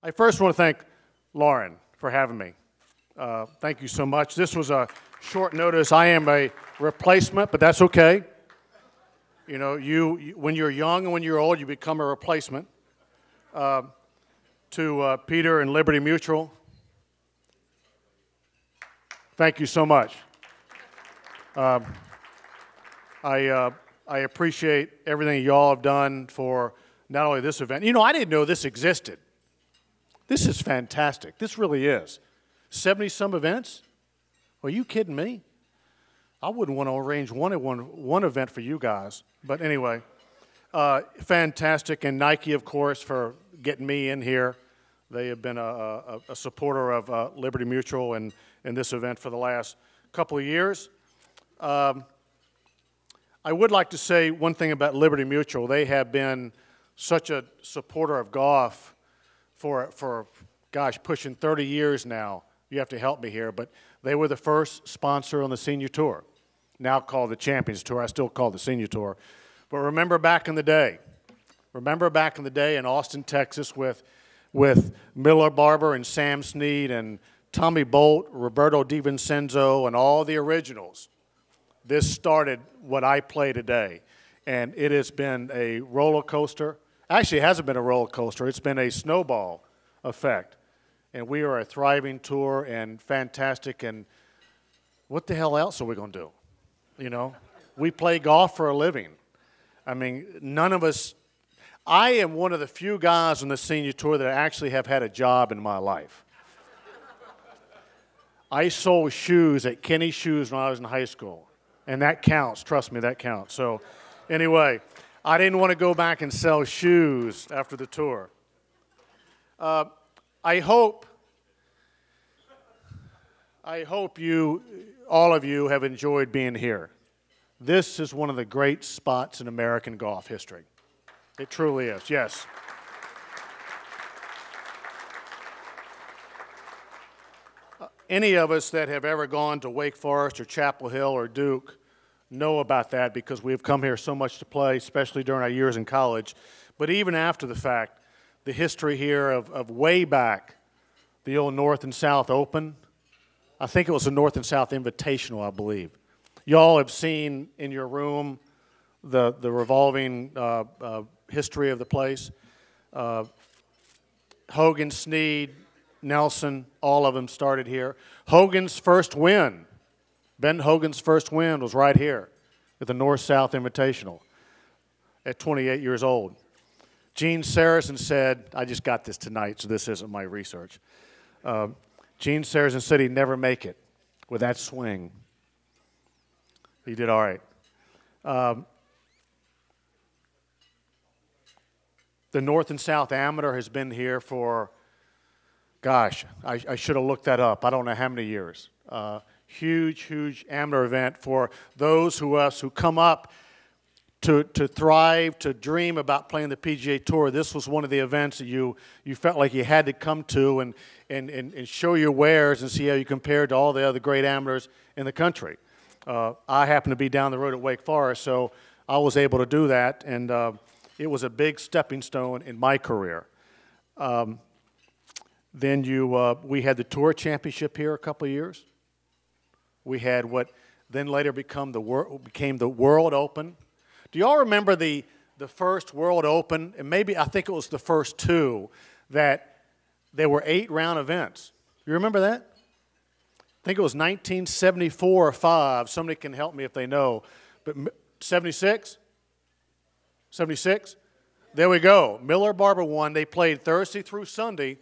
I first want to thank Lauren for having me. Thank you so much. This was a short notice. I am a replacement, but that's okay. You know, when you're young and when you're old, you become a replacement. To Peter and Liberty Mutual, thank you so much. I appreciate everything y'all have done for not only this event. You know, I didn't know this existed. This is fantastic. This really is. 70-some events? Are you kidding me? I wouldn't want to arrange one event for you guys. But anyway, fantastic. And Nike, of course, for getting me in here. They have been a supporter of Liberty Mutual and this event for the last couple of years. I would like to say one thing about Liberty Mutual. They have been such a supporter of golf for gosh, pushing 30 years now. You have to help me here, but they were the first sponsor on the Senior Tour, now called the Champions Tour. I still call it the Senior Tour. But remember back in the day in Austin, Texas with Miller Barber and Sam Snead and Tommy Bolt, Roberto DiVincenzo, and all the originals. This started what I play today, and it has been a roller coaster. Actually, it hasn't been a roller coaster. It's been a snowball effect, and we are a thriving tour and fantastic, and what the hell else are we going to do? You know, we play golf for a living. I mean, none of us – I am one of the few guys on the Senior Tour that actually have had a job in my life. I sold shoes at Kenny Shoes when I was in high school, and that counts. Trust me, that counts. So anyway, I didn't want to go back and sell shoes after the tour. I hope all of you have enjoyed being here. This is one of the great spots in American golf history. It truly is, yes. Any of us that have ever gone to Wake Forest or Chapel Hill or Duke know about that because we've come here so much to play, especially during our years in college. But even after the fact, the history here of way back, the old North and South Open, I think it was the North and South Invitational, I believe. Y'all have seen in your room the revolving history of the place. Hogan, Snead, Nelson, all of them started here. Hogan's first win, Ben Hogan's first win was right here at the North-South Invitational at 28 years old. Gene Sarazen said, I just got this tonight, so this isn't my research. Gene Sarazen said he'd never make it with that swing. He did all right. The North and South Amateur has been here for, gosh, I should have looked that up. I don't know how many years. Huge amateur event for those who come up to thrive, to dream about playing the PGA Tour. This was one of the events that you felt like you had to come to and show your wares and see how you compared to all the other great amateurs in the country. I happened to be down the road at Wake Forest, so I was able to do that, and it was a big stepping stone in my career. Then we had the Tour Championship here a couple of years. We had what then later became the World Open. Do y'all remember the first World Open? And maybe I think it was the first two that there were 8-round events. You remember that? I think it was 1974 or 5. Somebody can help me if they know. But 76? 76? There we go. Miller Barber won. They played Thursday through Sunday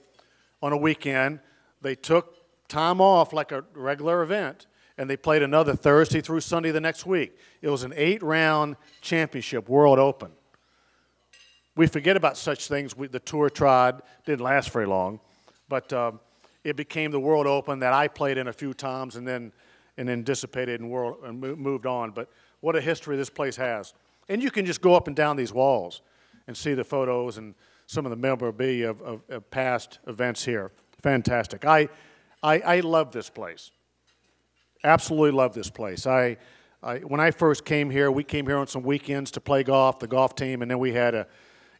on a weekend. They took time off like a regular event, and they played another Thursday through Sunday the next week. It was an 8-round championship, World Open. We forget about such things. The tour tried, didn't last very long, but it became the World Open that I played in a few times and then dissipated and moved on. But what a history this place has. And you can just go up and down these walls and see the photos and some of the memorabilia of past events here. Fantastic. I love this place. Absolutely love this place. When I first came here, we came here on some weekends to play golf, the golf team, and then we had a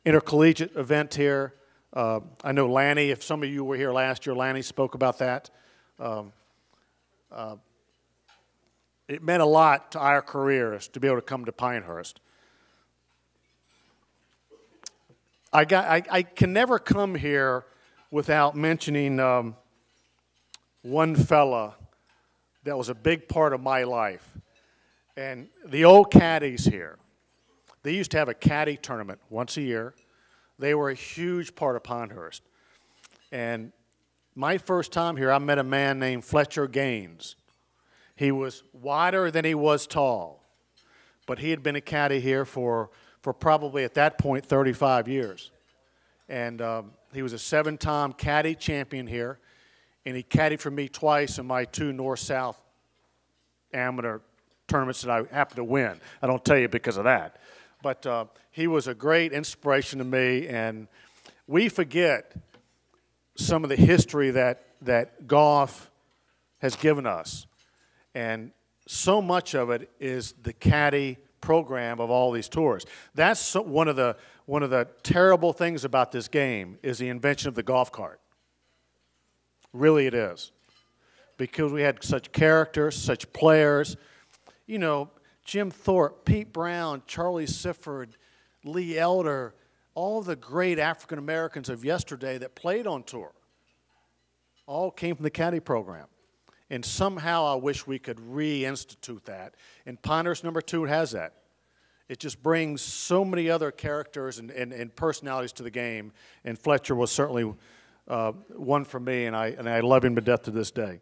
intercollegiate event here I know Lanny, if some of you were here last year, Lanny spoke about that. It meant a lot to our careers to be able to come to Pinehurst. I can never come here without mentioning one fella that was a big part of my life. And the old caddies here, they used to have a caddy tournament once a year. They were a huge part of Pinehurst. And my first time here, I met a man named Fletcher Gaines. He was wider than he was tall, but he had been a caddy here for probably at that point 35 years. And he was a 7-time caddy champion here, and he caddied for me twice in my 2 North-South amateur tournaments that I happened to win. I don't tell you because of that. But he was a great inspiration to me, and we forget some of the history that golf has given us. And so much of it is the caddy program of all these tours. That's one of the terrible things about this game is the invention of the golf cart. Really it is. Because we had such characters, such players. You know, Jim Thorpe, Pete Brown, Charlie Sifford, Lee Elder, all the great African Americans of yesterday that played on tour all came from the caddy program. And somehow I wish we could reinstitute that. And Pinehurst #2 has that. It just brings so many other characters and personalities to the game. And Fletcher was certainly one for me, and I love him to death to this day.